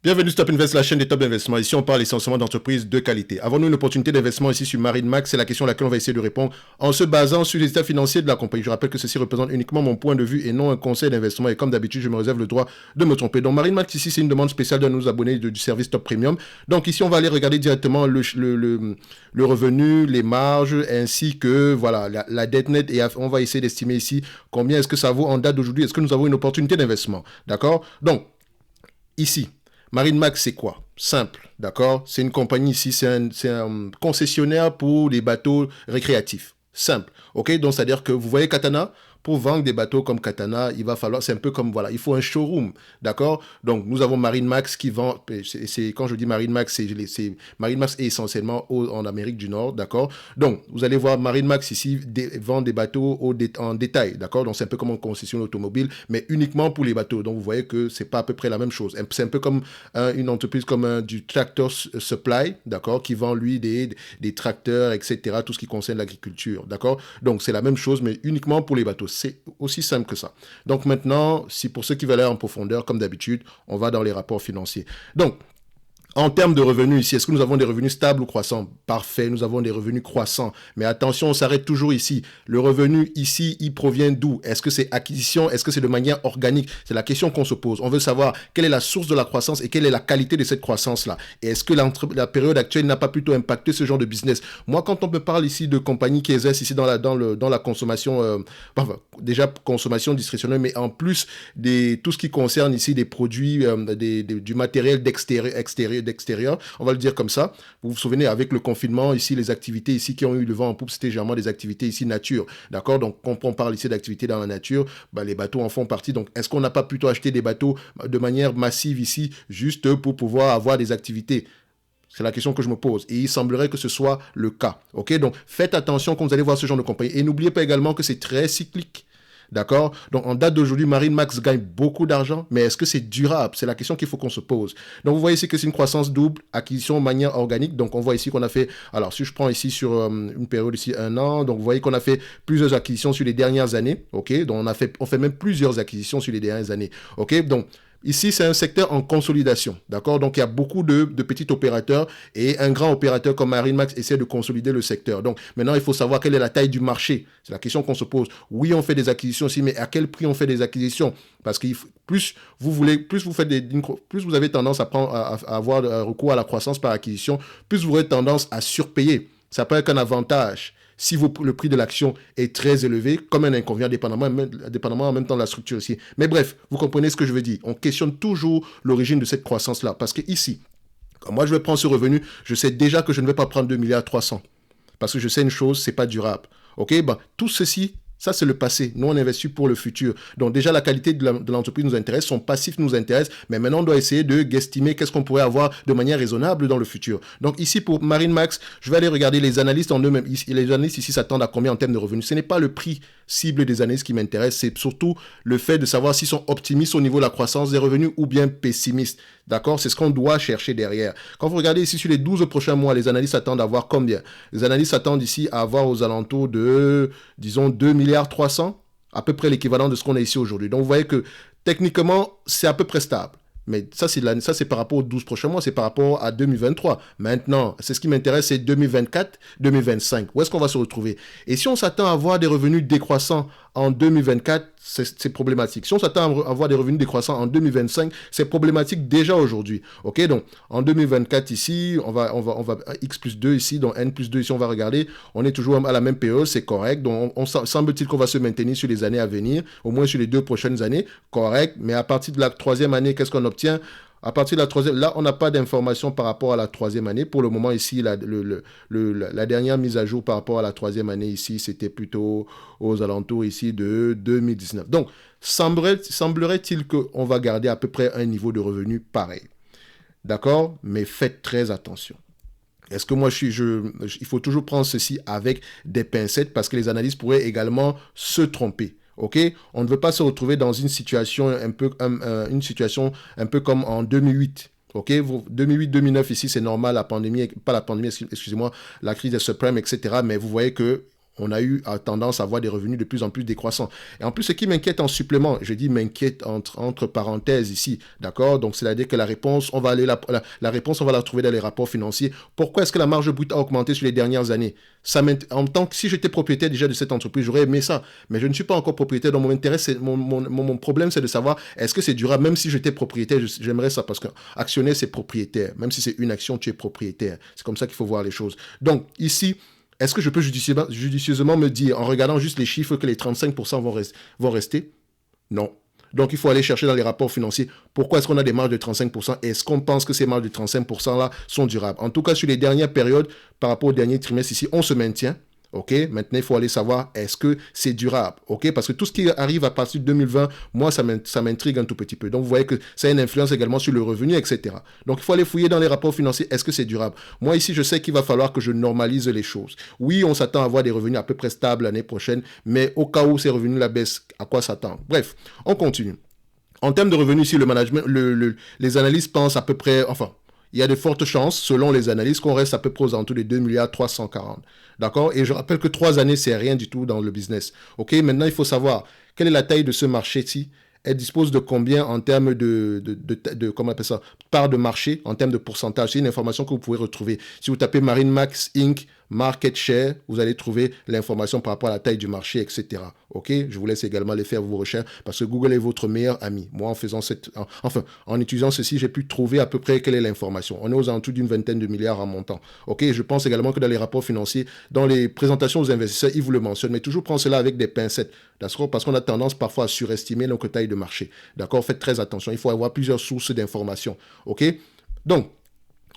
Bienvenue sur Top Invest, la chaîne des top investissements. Ici, on parle essentiellement d'entreprises de qualité. Avons-nous une opportunité d'investissement ici sur MarineMax? C'est la question à laquelle on va essayer de répondre en se basant sur les états financiers de la compagnie. Je rappelle que ceci représente uniquement mon point de vue et non un conseil d'investissement. Et comme d'habitude, je me réserve le droit de me tromper. Donc, MarineMax, ici, c'est une demande spéciale de nos abonnés du service Top Premium. Donc, ici, on va aller regarder directement le revenu, les marges, ainsi que voilà, la dette nette. Et on va essayer d'estimer ici combien est-ce que ça vaut en date d'aujourd'hui. Est-ce que nous avons une opportunité d'investissement? D'accord? Donc, ici, MarineMax, c'est quoi? Simple, d'accord? C'est une compagnie ici, c'est un concessionnaire pour les bateaux récréatifs. Simple, ok? Donc, c'est-à-dire que vous voyez Katana, pour vendre des bateaux comme Katana, il va falloir, c'est un peu comme, voilà, il faut un showroom, d'accord? Donc, nous avons MarineMax qui vend, quand je dis MarineMax, MarineMax est essentiellement en Amérique du Nord, d'accord? Donc, vous allez voir MarineMax ici vend des bateaux en détail, d'accord? Donc, c'est un peu comme une concession automobile, mais uniquement pour les bateaux. Donc, vous voyez que c'est pas à peu près la même chose. C'est un peu comme une entreprise comme du Tractor Supply, d'accord? Qui vend, lui, des tracteurs, etc., tout ce qui concerne l'agriculture, d'accord? Donc, c'est la même chose, mais uniquement pour les bateaux. C'est aussi simple que ça. Donc maintenant, si pour ceux qui veulent aller en profondeur, comme d'habitude, on va dans les rapports financiers. Donc, en termes de revenus ici, est-ce que nous avons des revenus stables ou croissants? Parfait, nous avons des revenus croissants. Mais attention, on s'arrête toujours ici. Le revenu ici, il provient d'où? Est-ce que c'est acquisition? Est-ce que c'est de manière organique? C'est la question qu'on se pose. On veut savoir quelle est la source de la croissance et quelle est la qualité de cette croissance-là. Et est-ce que la période actuelle n'a pas plutôt impacté ce genre de business? Moi, quand on me parle ici de compagnies qui exercent ici dans la consommation, déjà consommation discrétionnaire, mais en plus tout ce qui concerne ici des produits, du matériel d'extérieur, on va le dire comme ça. Vous vous souvenez, avec le confinement, ici, les activités ici qui ont eu le vent en poupe, c'était généralement des activités ici nature, d'accord? Donc, quand on parle ici d'activités dans la nature, les bateaux en font partie. Donc, est-ce qu'on n'a pas plutôt acheté des bateaux de manière massive ici, juste pour pouvoir avoir des activités? C'est la question que je me pose. Et il semblerait que ce soit le cas. Ok? Donc, faites attention quand vous allez voir ce genre de compagnie. Et n'oubliez pas également que c'est très cyclique. D'accord? Donc, en date d'aujourd'hui, MarineMax gagne beaucoup d'argent, mais est-ce que c'est durable? C'est la question qu'il faut qu'on se pose. Donc, vous voyez ici que c'est une croissance double, acquisition de manière organique. Donc, on voit ici qu'on a fait, alors si je prends ici sur une période ici, 1 an, donc vous voyez qu'on a fait plusieurs acquisitions sur les dernières années. OK? Donc, on fait même plusieurs acquisitions sur les dernières années. OK? Donc, ici, c'est un secteur en consolidation, d'accord? Donc, il y a beaucoup de petits opérateurs et un grand opérateur comme MarineMax essaie de consolider le secteur. Donc, maintenant, il faut savoir quelle est la taille du marché. C'est la question qu'on se pose. Oui, on fait des acquisitions aussi, mais à quel prix on fait des acquisitions? Parce que plus vous avez tendance à avoir recours à la croissance par acquisition, plus vous aurez tendance à surpayer. Ça peut être qu'un avantage si le prix de l'action est très élevé, comme un inconvénient, dépendamment en même temps de la structure ici. Mais bref, vous comprenez ce que je veux dire. On questionne toujours l'origine de cette croissance-là. Parce que ici, quand moi je vais prendre ce revenu, je sais déjà que je ne vais pas prendre 2,3 milliards. Parce que je sais une chose, c'est pas durable. OK? Tout ceci, ça, c'est le passé. Nous, on investit pour le futur. Donc, déjà, la qualité de l'entreprise nous intéresse, son passif nous intéresse, mais maintenant, on doit essayer de guesstimer qu'est-ce qu'on pourrait avoir de manière raisonnable dans le futur. Donc, ici, pour MarineMax, je vais aller regarder les analystes en eux-mêmes. Les analystes ici s'attendent à combien en termes de revenus? Ce n'est pas le prix cible des analystes qui m'intéresse, c'est surtout le fait de savoir s'ils sont optimistes au niveau de la croissance des revenus ou bien pessimistes. D'accord? C'est ce qu'on doit chercher derrière. Quand vous regardez ici sur les 12 prochains mois, les analystes s'attendent à avoir combien? Les analystes s'attendent ici à avoir aux alentours de, disons, 2,3 milliards, à peu près l'équivalent de ce qu'on a ici aujourd'hui. Donc, vous voyez que techniquement, c'est à peu près stable. Mais ça, c'est par rapport aux 12 prochains mois, c'est par rapport à 2023. Maintenant, c'est ce qui m'intéresse, c'est 2024, 2025. Où est-ce qu'on va se retrouver? Et si on s'attend à avoir des revenus décroissants en 2024, c'est problématique. Si on s'attend à avoir des revenus décroissants en 2025, c'est problématique déjà aujourd'hui. OK? Donc, en 2024 ici, on va X plus 2 ici, donc N plus 2 ici, on va regarder. On est toujours à la même période, c'est correct. Donc, semble-t-il qu'on va se maintenir sur les années à venir, au moins sur les 2 prochaines années. Correct. Mais à partir de la 3e année, qu'est-ce qu'on obtient? À partir de la 3e, là, on n'a pas d'informations par rapport à la 3e année. Pour le moment, ici, la dernière mise à jour par rapport à la 3e année, ici, c'était plutôt aux alentours ici de 2019. Donc, semblerait-il qu'on va garder à peu près un niveau de revenu pareil. D'accord? Mais faites très attention. Est-ce que moi, il faut toujours prendre ceci avec des pincettes parce que les analystes pourraient également se tromper. OK? On ne veut pas se retrouver dans une situation un peu comme en 2008. OK? 2008-2009 ici, c'est normal, la pandémie, pas la pandémie, excusez-moi, la crise des subprimes, etc. Mais vous voyez que on a eu tendance à avoir des revenus de plus en plus décroissants. Et en plus, ce qui m'inquiète en supplément, je dis m'inquiète entre parenthèses ici, d'accord? Donc, c'est-à-dire que la réponse, on va la trouver dans les rapports financiers. Pourquoi est-ce que la marge brute a augmenté sur les dernières années? En tant que si j'étais propriétaire déjà de cette entreprise, j'aurais aimé ça. Mais je ne suis pas encore propriétaire, donc mon problème, c'est de savoir est-ce que c'est durable. Même si j'étais propriétaire, j'aimerais ça parce qu'actionnaire, c'est propriétaire. Même si c'est une action, tu es propriétaire. C'est comme ça qu'il faut voir les choses. Donc, ici, est-ce que je peux judicieusement me dire, en regardant juste les chiffres, que les 35% vont rester? Non. Donc, il faut aller chercher dans les rapports financiers pourquoi est-ce qu'on a des marges de 35%. Est-ce qu'on pense que ces marges de 35%-là sont durables? En tout cas, sur les dernières périodes, par rapport au dernier trimestre ici, on se maintient. OK, maintenant, il faut aller savoir est-ce que c'est durable. OK, parce que tout ce qui arrive à partir de 2020, moi, ça m'intrigue un tout petit peu. Donc, vous voyez que ça a une influence également sur le revenu, etc. Donc, il faut aller fouiller dans les rapports financiers. Est-ce que c'est durable? Moi, ici, je sais qu'il va falloir que je normalise les choses. Oui, on s'attend à avoir des revenus à peu près stables l'année prochaine, mais au cas où ces revenus la baissent, à quoi s'attendre? Bref, on continue. En termes de revenus, ici, le management, les analystes pensent à peu près, enfin, il y a de fortes chances, selon les analystes, qu'on reste à peu près aux alentours des 2 milliards 340. D'accord? Et je rappelle que 3 années, c'est rien du tout dans le business. OK? Maintenant, il faut savoir quelle est la taille de ce marché-ci. Elle dispose de combien en termes comment on appelle ça, part de marché, en termes de pourcentage. C'est une information que vous pouvez retrouver. Si vous tapez Marine Max Inc., Market Share, vous allez trouver l'information par rapport à la taille du marché, etc. OK? Je vous laisse également les faire vos recherches parce que Google est votre meilleur ami. Moi, en utilisant ceci, j'ai pu trouver à peu près quelle est l'information. On est aux alentours d'une vingtaine de milliards en montant. OK? Je pense également que dans les rapports financiers, dans les présentations aux investisseurs, ils vous le mentionnent, mais toujours prendre cela avec des pincettes. D'accord? Parce qu'on a tendance parfois à surestimer notre taille de marché. D'accord? Faites très attention. Il faut avoir plusieurs sources d'informations. OK? Donc,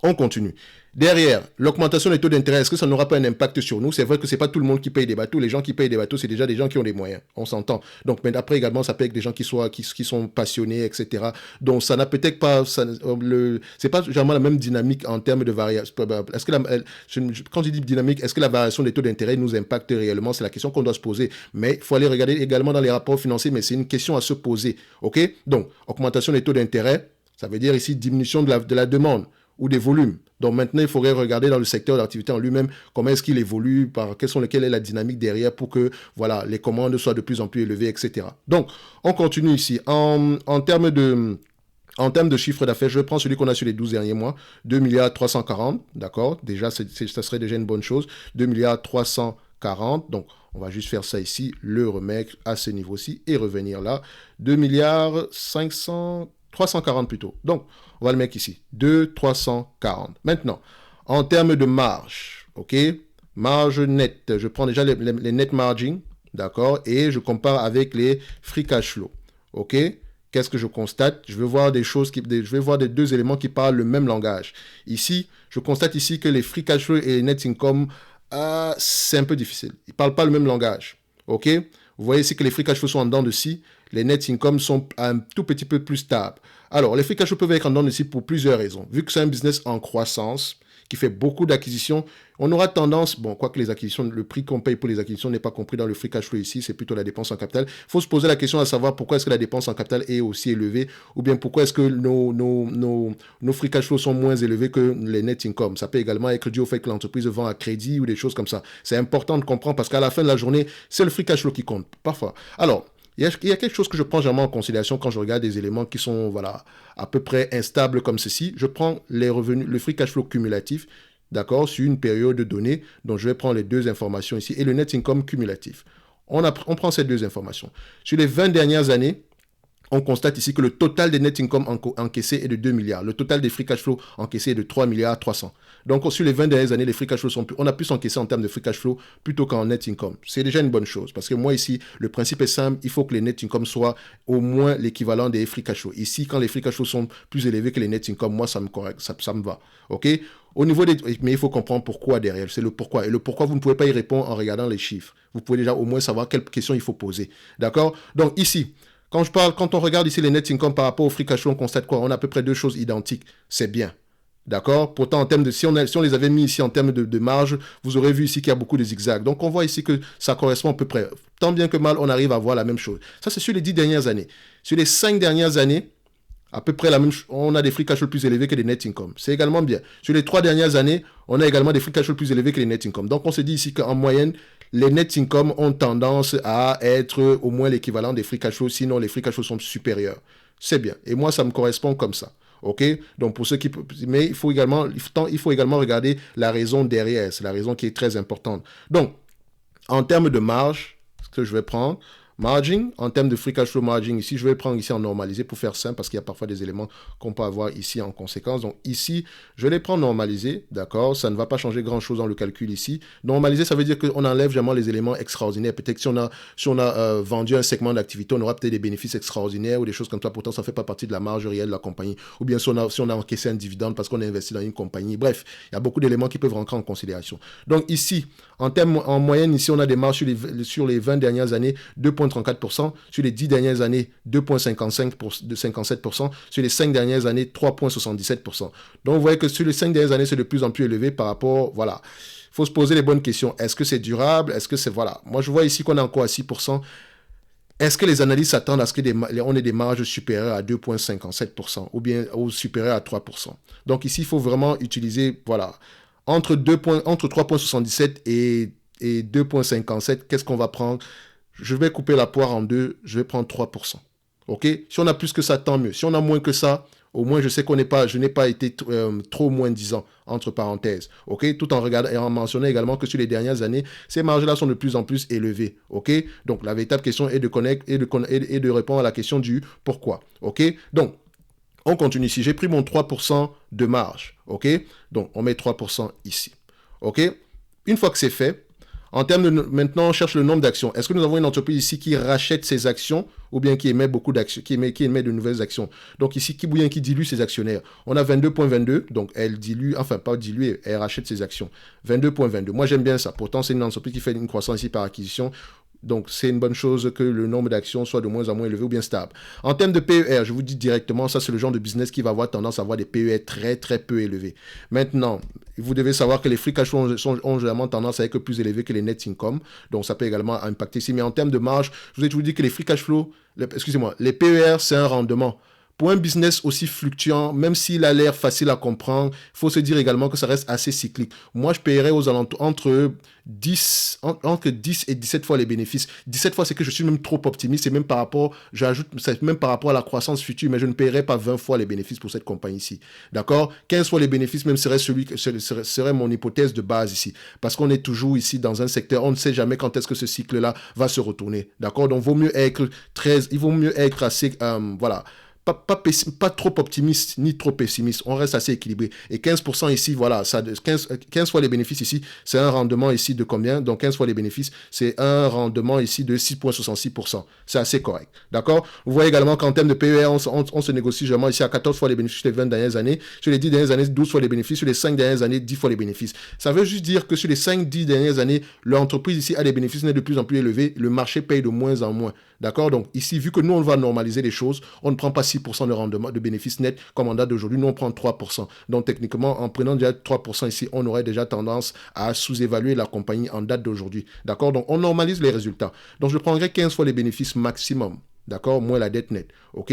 on continue. Derrière, l'augmentation des taux d'intérêt, est-ce que ça n'aura pas un impact sur nous? C'est vrai que ce n'est pas tout le monde qui paye des bateaux. Les gens qui payent des bateaux, c'est déjà des gens qui ont des moyens. On s'entend. Donc, mais après également, ça peut être des gens qui sont passionnés, etc. Donc, ça n'a peut-être pas... c'est pas généralement la même dynamique en termes de variation. Est-ce que quand je dis dynamique, est-ce que la variation des taux d'intérêt nous impacte réellement? C'est la question qu'on doit se poser. Mais il faut aller regarder également dans les rapports financiers, mais c'est une question à se poser. OK? Donc, augmentation des taux d'intérêt, ça veut dire ici diminution de la demande ou des volumes. Donc maintenant, il faudrait regarder dans le secteur d'activité en lui-même comment est-ce qu'il évolue, quelle est la dynamique derrière pour que voilà, les commandes soient de plus en plus élevées, etc. Donc, on continue ici. En termes de chiffre d'affaires, je prends celui qu'on a sur les 12 derniers mois, 2 milliards 340, d'accord? Déjà, ça serait déjà une bonne chose. 2 milliards 340, donc on va juste faire ça ici, le remettre à ce niveau-ci et revenir là. 2 milliards 340 plutôt. Donc, on va le mettre ici. 2,340. Maintenant, en termes de marge, OK? Marge nette. Je prends déjà les net margins, d'accord? Et je compare avec les free cash flow. OK? Qu'est-ce que je constate? Je vais voir je vais voir des deux éléments qui parlent le même langage. Ici, je constate ici que les free cash flow et les net income, c'est un peu difficile. Ils ne parlent pas le même langage. OK? Vous voyez ici que les free cash flow sont en dents de scie. Les net income sont un tout petit peu plus stables. Alors, les free cash flow peuvent être en dents de scie pour plusieurs raisons. Vu que c'est un business en croissance, qui fait beaucoup d'acquisitions, on aura tendance, quoique les acquisitions, le prix qu'on paye pour les acquisitions n'est pas compris dans le free cash flow ici, c'est plutôt la dépense en capital. Il faut se poser la question à savoir pourquoi est-ce que la dépense en capital est aussi élevée, ou bien pourquoi est-ce que nos free cash flow sont moins élevés que les net income. Ça peut également être dû au fait que l'entreprise vend à crédit ou des choses comme ça. C'est important de comprendre parce qu'à la fin de la journée, c'est le free cash flow qui compte, parfois. Alors, il y a quelque chose que je prends généralement en considération quand je regarde des éléments qui sont à peu près instables comme ceci. Je prends les revenus, le free cash flow cumulatif, d'accord, sur une période donnée. Donc, je vais prendre les deux informations ici et le net income cumulatif. On prend ces deux informations. Sur les 20 dernières années, on constate ici que le total des net income encaissés est de 2 milliards. Le total des free cash flow encaissés est de 3 milliards 300. Donc, sur les 20 dernières années, les free cash flow on a pu s'encaisser en termes de free cash flow plutôt qu'en net income. C'est déjà une bonne chose parce que moi ici, le principe est simple. Il faut que les net income soient au moins l'équivalent des free cash flow. Ici, quand les free cash flow sont plus élevés que les net income, moi, ça me va. OK? Au niveau mais il faut comprendre pourquoi derrière. C'est le pourquoi. Et le pourquoi, vous ne pouvez pas y répondre en regardant les chiffres. Vous pouvez déjà au moins savoir quelles questions il faut poser. D'accord? Donc, ici, quand on regarde ici les net income par rapport au free cash flow, on constate quoi? On a à peu près deux choses identiques. C'est bien. D'accord? Pourtant, en termes de, si on les avait mis ici en termes de marge, vous aurez vu ici qu'il y a beaucoup de zigzags. Donc, on voit ici que ça correspond à peu près. Tant bien que mal, on arrive à voir la même chose. Ça, c'est sur les 10 dernières années. Sur les 5 dernières années, À peu près la même chose. On a des free cash flow plus élevés que des net income. C'est également bien. Sur les 3 dernières années, on a également des free cash flow plus élevés que les net income. Donc, on se dit ici qu'en moyenne, les net income ont tendance à être au moins l'équivalent des free cash flow. Sinon, les free cash flow sont supérieurs. C'est bien. Et moi, ça me correspond comme ça. OK? Donc, pour ceux qui... Mais il faut également regarder la raison derrière. C'est la raison qui est très importante. Donc, en termes de marge, ce que je vais prendre... Margin, en termes de free cash flow margin, ici, je vais le prendre ici en normalisé pour faire simple parce qu'il y a parfois des éléments qu'on peut avoir ici en conséquence. Donc ici, je vais les prendre normalisé, d'accord? Ça ne va pas changer grand-chose dans le calcul ici. Normalisé, ça veut dire qu'on enlève vraiment les éléments extraordinaires. Peut-être que si on a vendu un segment d'activité, on aura peut-être des bénéfices extraordinaires ou des choses comme ça. Pourtant, ça ne fait pas partie de la marge réelle de la compagnie. Ou bien si on a encaissé un dividende parce qu'on a investi dans une compagnie. Bref, il y a beaucoup d'éléments qui peuvent rentrer en considération. Donc ici, en moyenne, ici, on a des marges sur les 20 dernières années, 2,34%, sur les 10 dernières années, 2,57%, sur les 5 dernières années, 3,77%. Donc, vous voyez que sur les 5 dernières années, c'est de plus en plus élevé par rapport, voilà. Il faut se poser les bonnes questions. Est-ce que c'est durable? Est-ce que c'est, voilà. Moi, je vois ici qu'on est encore à 6%. Est-ce que les analystes s'attendent à ce qu'on ait des marges supérieures à 2,57% ou bien supérieures à 3%? Donc, ici, il faut vraiment utiliser, voilà, entre 3,77 et 2,57, qu'est-ce qu'on va prendre? Je vais couper la poire en deux, je vais prendre 3%. OK? Si on a plus que ça, tant mieux. Si on a moins que ça, au moins je sais je n'ai pas été trop moins 10 ans, entre parenthèses. OK? Tout en regardant et en mentionnant également que sur les dernières années, ces marges-là sont de plus en plus élevées. OK? Donc la véritable question est de répondre à la question du pourquoi. OK? Donc, on continue ici. J'ai pris mon 3% de marge. OK? Donc, on met 3% ici. OK? Une fois que c'est fait, en termes de... Maintenant, on cherche le nombre d'actions. Est-ce que nous avons une entreprise ici qui rachète ses actions ou bien qui émet beaucoup d'actions, qui émet de nouvelles actions? Donc ici, qui dilue ses actionnaires. On a 22,22, donc elle dilue, enfin pas diluer, elle rachète ses actions. 22,22. Moi, j'aime bien ça. Pourtant, c'est une entreprise qui fait une croissance ici par acquisition. Donc, c'est une bonne chose que le nombre d'actions soit de moins en moins élevé ou bien stable. En termes de PER, je vous dis directement, ça, c'est le genre de business qui va avoir tendance à avoir des PER très, très peu élevés. Maintenant, vous devez savoir que les free cash flow ont généralement tendance à être plus élevés que les net income. Donc, ça peut également impacter ici. Mais en termes de marge, je vous ai toujours dit que les free cash flow, les PER, c'est un rendement. Pour un business aussi fluctuant, même s'il a l'air facile à comprendre, il faut se dire également que ça reste assez cyclique. Moi, je paierais aux alentours entre 10 et 17 fois les bénéfices. 17 fois, c'est que je suis même trop optimiste. C'est même par rapport, c'est même par rapport à la croissance future, mais je ne paierais pas 20 fois les bénéfices pour cette compagnie-ci. D'accord? 15 fois les bénéfices, même serait mon hypothèse de base ici. Parce qu'on est toujours ici dans un secteur, on ne sait jamais quand est-ce que ce cycle-là va se retourner. D'accord? Donc, il vaut mieux être assez, voilà. Pas trop optimiste ni trop pessimiste. On reste assez équilibré. Et 15% ici, voilà, 15 fois les bénéfices ici, c'est un rendement ici de combien? Donc 15 fois les bénéfices, c'est un rendement ici de 6,66%. C'est assez correct. D'accord? Vous voyez également qu'en termes de PER, on se négocie généralement ici à 14 fois les bénéfices sur les 20 dernières années. Sur les 10 dernières années, 12 fois les bénéfices. Sur les 5 dernières années, 10 fois les bénéfices. Ça veut juste dire que sur les 5-10 dernières années, l'entreprise ici a des bénéfices nets de plus en plus élevés. Le marché paye de moins en moins. D'accord? Donc ici, vu que nous, on va normaliser les choses, on ne prend pas 6% de rendement, de bénéfices nets comme en date d'aujourd'hui. Nous, on prend 3%. Donc techniquement, en prenant déjà 3% ici, on aurait déjà tendance à sous-évaluer la compagnie en date d'aujourd'hui. D'accord? Donc on normalise les résultats. Donc je prendrai 15 fois les bénéfices maximum. D'accord? Moins la dette nette. OK?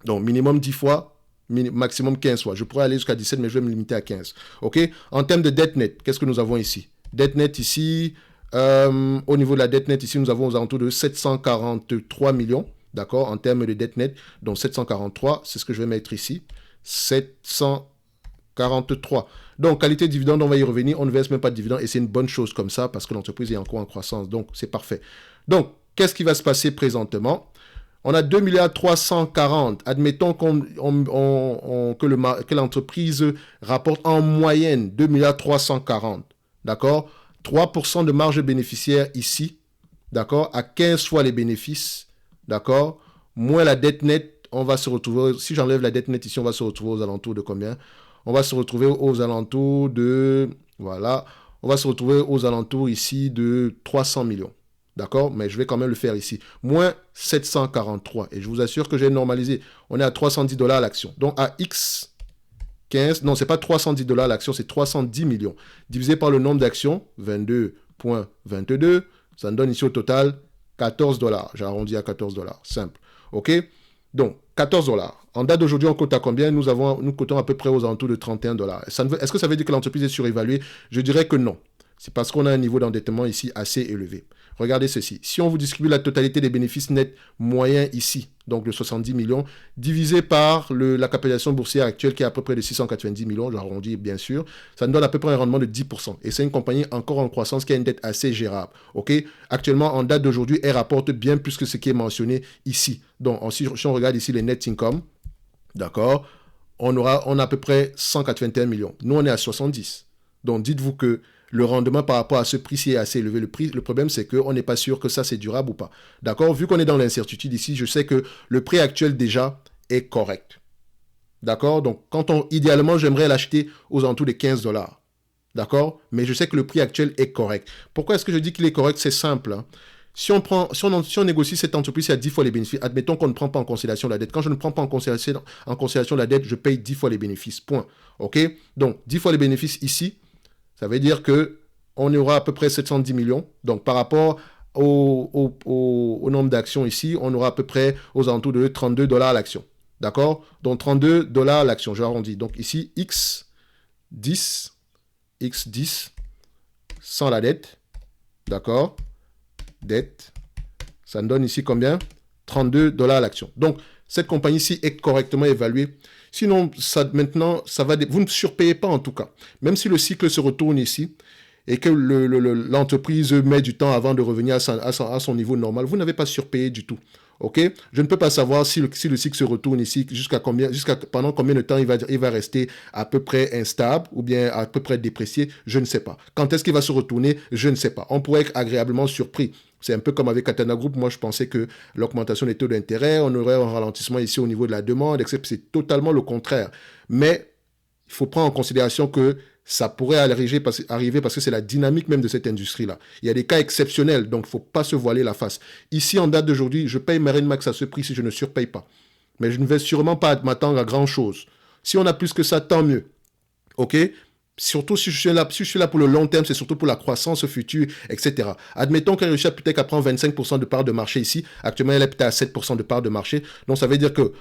Donc minimum 10 fois. Maximum 15 fois. Je pourrais aller jusqu'à 17, mais je vais me limiter à 15. OK? En termes de dette nette, qu'est-ce que nous avons ici? Dette nette ici... au niveau de la dette nette, ici, nous avons aux alentours de 743 millions, d'accord, en termes de dette nette. Donc, 743, c'est ce que je vais mettre ici. 743. Donc, qualité de dividende, on va y revenir. On ne verse même pas de dividende et c'est une bonne chose comme ça parce que l'entreprise est encore en croissance. Donc, c'est parfait. Donc, qu'est-ce qui va se passer présentement? On a 2,340 milliards. Admettons que l'entreprise rapporte en moyenne 2,340 milliards. D'accord? 3% de marge bénéficiaire ici, d'accord, à 15 fois les bénéfices, d'accord, moins la dette nette, on va se retrouver, si j'enlève la dette nette ici, on va se retrouver aux alentours de combien? On va se retrouver aux alentours de, voilà, on va se retrouver aux alentours ici de 300 millions, d'accord, mais je vais quand même le faire ici, moins 743, et je vous assure que j'ai normalisé, on est à $310 l'action, donc à X... 15, non, c'est pas $310 l'action, c'est 310 millions. Divisé par le nombre d'actions, 22,22, ça me donne ici au total $14. J'ai arrondi à $14. Simple. OK? Donc, $14. En date d'aujourd'hui, on cote à combien? Nous cotons à peu près aux alentours de $31. Est-ce que ça veut dire que l'entreprise est surévaluée? Je dirais que non. C'est parce qu'on a un niveau d'endettement ici assez élevé. Regardez ceci. Si on vous distribue la totalité des bénéfices nets moyens ici, donc de 70 millions, divisé par la capitalisation boursière actuelle qui est à peu près de 690 millions, j'arrondis bien sûr, ça nous donne à peu près un rendement de 10%. Et c'est une compagnie encore en croissance qui a une dette assez gérable. Okay? Actuellement, en date d'aujourd'hui, elle rapporte bien plus que ce qui est mentionné ici. Donc, si on regarde ici les net income, d'accord, on a à peu près 181 millions. Nous, on est à 70. Donc, dites-vous que le rendement par rapport à ce prix-ci est assez élevé. Le problème, c'est qu'on n'est pas sûr que ça, c'est durable ou pas. D'accord? Vu qu'on est dans l'incertitude ici, je sais que le prix actuel, déjà, est correct. D'accord? Donc, idéalement, j'aimerais l'acheter aux alentours de $15. D'accord? Mais je sais que le prix actuel est correct. Pourquoi est-ce que je dis qu'il est correct? C'est simple. Hein? Si on négocie cette entreprise à 10 fois les bénéfices, admettons qu'on ne prend pas en considération la dette. Quand je ne prends pas en considération la dette, je paye 10 fois les bénéfices. Point. OK? Donc, 10 fois les bénéfices ici, ça veut dire qu'on aura à peu près 710 millions. Donc, par rapport au nombre d'actions ici, on aura à peu près aux alentours de $32 l'action. D'accord? Donc, $32 l'action, je arrondis. Donc, ici, X10, sans la dette. D'accord? Dette. Ça nous donne ici combien? $32 l'action. Donc, cette compagnie-ci est correctement évaluée. Sinon, maintenant, vous ne surpayez pas en tout cas. Même si le cycle se retourne ici et que l'entreprise met du temps avant de revenir à son niveau normal, vous n'avez pas surpayé du tout. OK? Je ne peux pas savoir si le cycle se retourne ici, pendant combien de temps il va rester à peu près instable ou bien à peu près déprécié, je ne sais pas. Quand est-ce qu'il va se retourner, je ne sais pas. On pourrait être agréablement surpris. C'est un peu comme avec Katana Group. Moi, je pensais que l'augmentation des taux d'intérêt, on aurait un ralentissement ici au niveau de la demande, except c'est totalement le contraire. Mais il faut prendre en considération que ça pourrait arriver parce que c'est la dynamique même de cette industrie-là. Il y a des cas exceptionnels, donc il ne faut pas se voiler la face. Ici, en date d'aujourd'hui, je paye Marine Max à ce prix si je ne surpaye pas. Mais je ne vais sûrement pas m'attendre à grand-chose. Si on a plus que ça, tant mieux. OK? Surtout si je suis là pour le long terme, c'est surtout pour la croissance future, etc. Admettons qu'elle réussit peut-être à prendre 25% de part de marché ici. Actuellement, elle est peut-être à 7% de part de marché. Donc, ça veut dire que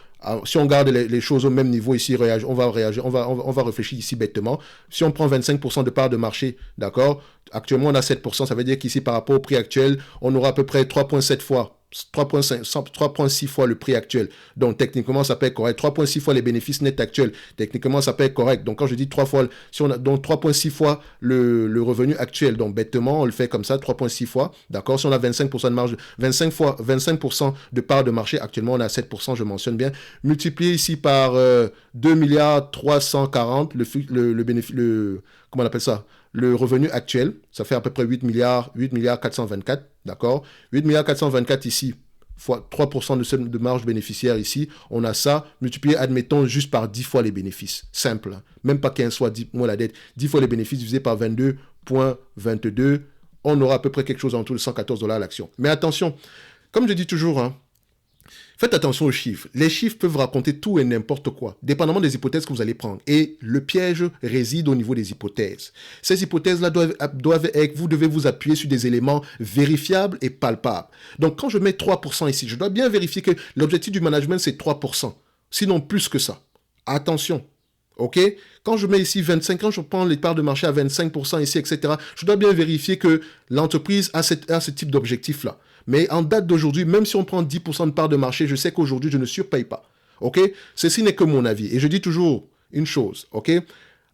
si on garde les choses au même niveau ici, on va réfléchir ici bêtement. Si on prend 25% de part de marché, d'accord, actuellement, on a 7%. Ça veut dire qu'ici, par rapport au prix actuel, on aura à peu près 3,7 fois 3,6 fois le prix actuel. Donc, techniquement, ça peut être correct. 3,6 fois les bénéfices nets actuels. Techniquement, ça peut être correct. Donc, quand je dis 3 fois, si on a donc 3,6 fois le revenu actuel, donc bêtement, on le fait comme ça, 3,6 fois. D'accord? Si on a 25% de marge, 25% de part de marché, actuellement, on a 7%, je mentionne bien. Multiplié ici par 2 milliards 340, comment on appelle ça? Le revenu actuel, ça fait à peu près 8 milliards 424, d'accord? 8 milliards 424 ici, fois 3% de marge bénéficiaire ici, on a ça, multiplié, admettons, juste par 10 fois les bénéfices. Simple, hein? Même pas 15 fois 10 moins la dette. 10 fois les bénéfices divisé par 22,22, on aura à peu près quelque chose en tout de $114 l'action. Mais attention, comme je dis toujours, hein, faites attention aux chiffres. Les chiffres peuvent raconter tout et n'importe quoi, dépendamment des hypothèses que vous allez prendre. Et le piège réside au niveau des hypothèses. Ces hypothèses-là vous devez vous appuyer sur des éléments vérifiables et palpables. Donc, quand je mets 3% ici, je dois bien vérifier que l'objectif du management, c'est 3%. Sinon, plus que ça. Attention. OK? Quand je mets ici 25, quand je prends les parts de marché à 25% ici, etc., je dois bien vérifier que l'entreprise a ce type d'objectif-là. Mais en date d'aujourd'hui, même si on prend 10% de part de marché, je sais qu'aujourd'hui, je ne surpaye pas. OK? Ceci n'est que mon avis. Et je dis toujours une chose. OK?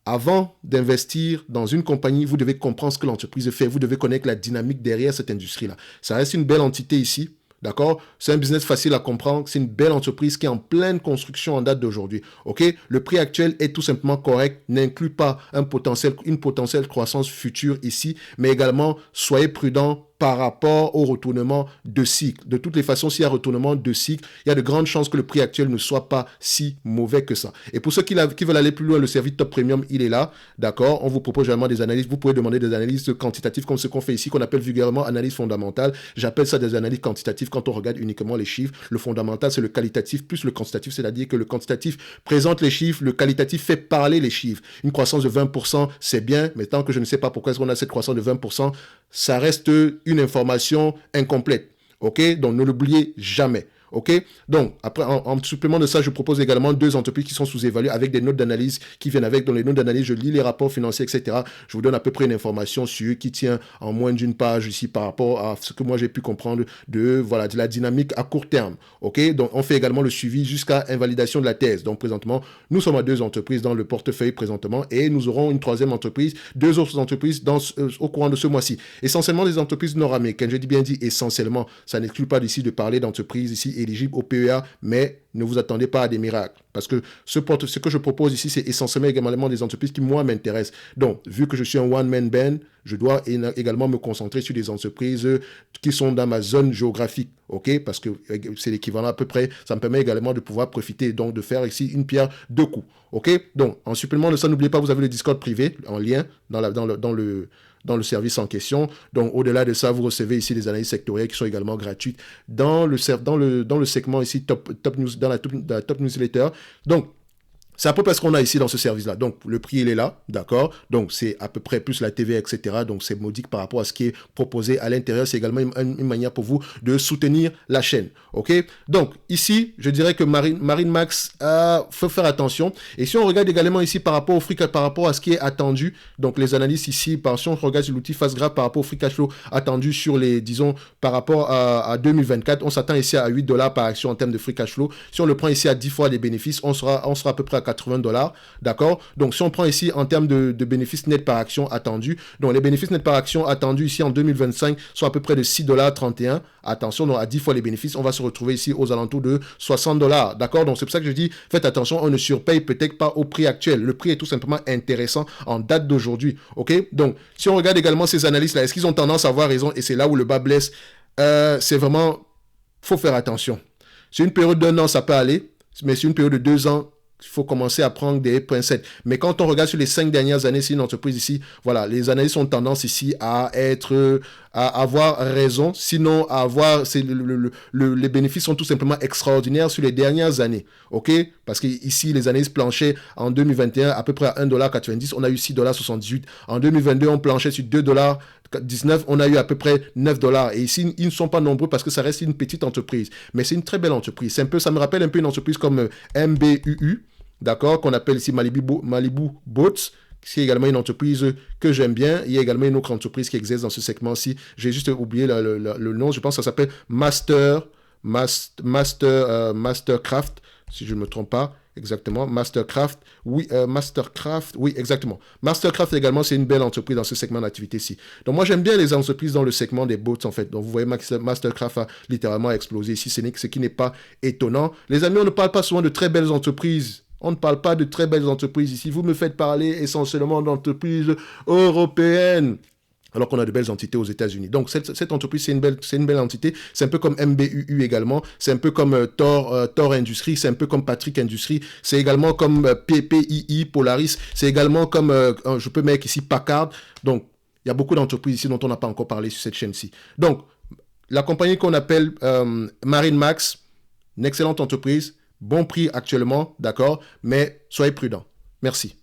Avant d'investir dans une compagnie, vous devez comprendre ce que l'entreprise fait. Vous devez connaître la dynamique derrière cette industrie-là. Ça reste une belle entité ici. D'accord? C'est un business facile à comprendre. C'est une belle entreprise qui est en pleine construction en date d'aujourd'hui. OK? Le prix actuel est tout simplement correct, n'inclut pas une potentielle croissance future ici, mais également, soyez prudents par rapport au retournement de cycle. De toutes les façons, s'il y a retournement de cycle, il y a de grandes chances que le prix actuel ne soit pas si mauvais que ça. Et pour ceux qui veulent aller plus loin, le service Top Premium, il est là. D'accord? On vous propose généralement des analyses. Vous pouvez demander des analyses quantitatives comme ce qu'on fait ici, qu'on appelle vulgairement analyse fondamentale. J'appelle ça des analyses quantitatives quand on regarde uniquement les chiffres. Le fondamental, c'est le qualitatif plus le quantitatif, c'est-à-dire que le quantitatif présente les chiffres, le qualitatif fait parler les chiffres. Une croissance de 20%, c'est bien, mais tant que je ne sais pas pourquoi est-ce qu'on a cette croissance de 20%, ça reste une information incomplète. OK? Donc, ne l'oubliez jamais. OK? Donc, après, en supplément de ça, je propose également 2 entreprises qui sont sous-évaluées avec des notes d'analyse qui viennent avec. Dans les notes d'analyse, je lis les rapports financiers, etc. Je vous donne à peu près une information sur eux qui tient en moins d'une page ici par rapport à ce que moi j'ai pu comprendre de la dynamique à court terme. OK? Donc, on fait également le suivi jusqu'à invalidation de la thèse. Donc, présentement, nous sommes à 2 entreprises dans le portefeuille présentement et nous aurons une 3e entreprise, 2 autres entreprises au courant de ce mois-ci. Essentiellement des entreprises nord-américaines. Je dis bien dit essentiellement. Ça n'exclut pas d'ici de parler d'entreprises ici éligibles au PEA, mais ne vous attendez pas à des miracles. Parce que ce que je propose ici, c'est essentiellement également des entreprises qui, moi, m'intéressent. Donc, vu que je suis un one-man band, je dois également me concentrer sur des entreprises qui sont dans ma zone géographique. OK? Parce que c'est l'équivalent à peu près. Ça me permet également de pouvoir profiter, donc de faire ici une pierre deux coups. OK? Donc, en supplément de ça, n'oubliez pas, vous avez le Discord privé en lien dans le service en question. Donc, au-delà de ça, vous recevez ici des analyses sectorielles qui sont également gratuites dans le segment ici top news, dans la top newsletter. Donc, c'est à peu près ce qu'on a ici dans ce service-là. Donc, le prix, il est là, d'accord? Donc, c'est à peu près plus la TVA, etc. Donc, c'est modique par rapport à ce qui est proposé à l'intérieur. C'est également une manière pour vous de soutenir la chaîne, ok? Donc, ici, je dirais que Marine Max faut faire attention. Et si on regarde également ici par rapport au free par rapport à ce qui est attendu, donc les analyses ici, si on regarde sur l'outil Fast Graph par rapport au free cash flow attendu sur les, disons, par rapport à 2024, on s'attend ici à 8 $ par action en termes de free cash flow. Si on le prend ici à 10 fois les bénéfices, on sera à peu près à 80 $, d'accord? Donc, si on prend ici en termes de bénéfices nets par action attendus, donc les bénéfices nets par action attendus ici en 2025 sont à peu près de 6,31 $. Attention, donc à 10 fois les bénéfices, on va se retrouver ici aux alentours de 60 $, d'accord? Donc, c'est pour ça que je dis, faites attention, on ne surpaye peut-être pas au prix actuel. Le prix est tout simplement intéressant en date d'aujourd'hui, ok? Donc, si on regarde également ces analystes-là, est-ce qu'ils ont tendance à avoir raison? Et c'est là où le bas blesse. C'est vraiment, faut faire attention. Sur une période d'1 an, ça peut aller, mais sur une période de 2 ans, il faut commencer à prendre des pincettes. Mais quand on regarde sur les 5 dernières années, c'est une entreprise ici, voilà, les analystes ont tendance ici à avoir raison, sinon à avoir, les bénéfices sont tout simplement extraordinaires sur les dernières années, ok? Parce que ici, les analystes planchaient en 2021 à peu près à 1,90 $, on a eu 6,78 $. En 2022, on planchait sur 2,19 $, on a eu à peu près 9 $. Et ici, ils ne sont pas nombreux parce que ça reste une petite entreprise. Mais c'est une très belle entreprise. Ça me rappelle un peu une entreprise comme MBUU, d'accord, qu'on appelle ici Malibu Boats, qui est également une entreprise que j'aime bien. Il y a également une autre entreprise qui exerce dans ce segment-ci. J'ai juste oublié le nom. Je pense que ça s'appelle Mastercraft, si je ne me trompe pas. Exactement, Mastercraft, oui, exactement. Mastercraft également, c'est une belle entreprise dans ce segment d'activité-ci. Donc moi, j'aime bien les entreprises dans le segment des boats, en fait. Donc vous voyez, Mastercraft a littéralement explosé ici, ce qui n'est pas étonnant. Les amis, on ne parle pas souvent de très belles entreprises. On ne parle pas de très belles entreprises ici. Vous me faites parler essentiellement d'entreprises européennes, alors qu'on a de belles entités aux États-Unis. Donc, cette entreprise, c'est une belle entité. C'est un peu comme MBUU également. C'est un peu comme Thor Industries. C'est un peu comme Patrick Industries. C'est également comme PPII, Polaris. C'est également comme, je peux mettre ici, Packard. Donc, il y a beaucoup d'entreprises ici dont on n'a pas encore parlé sur cette chaîne-ci. Donc, la compagnie qu'on appelle Marine Max, une excellente entreprise. Bon prix actuellement, d'accord, mais soyez prudents. Merci.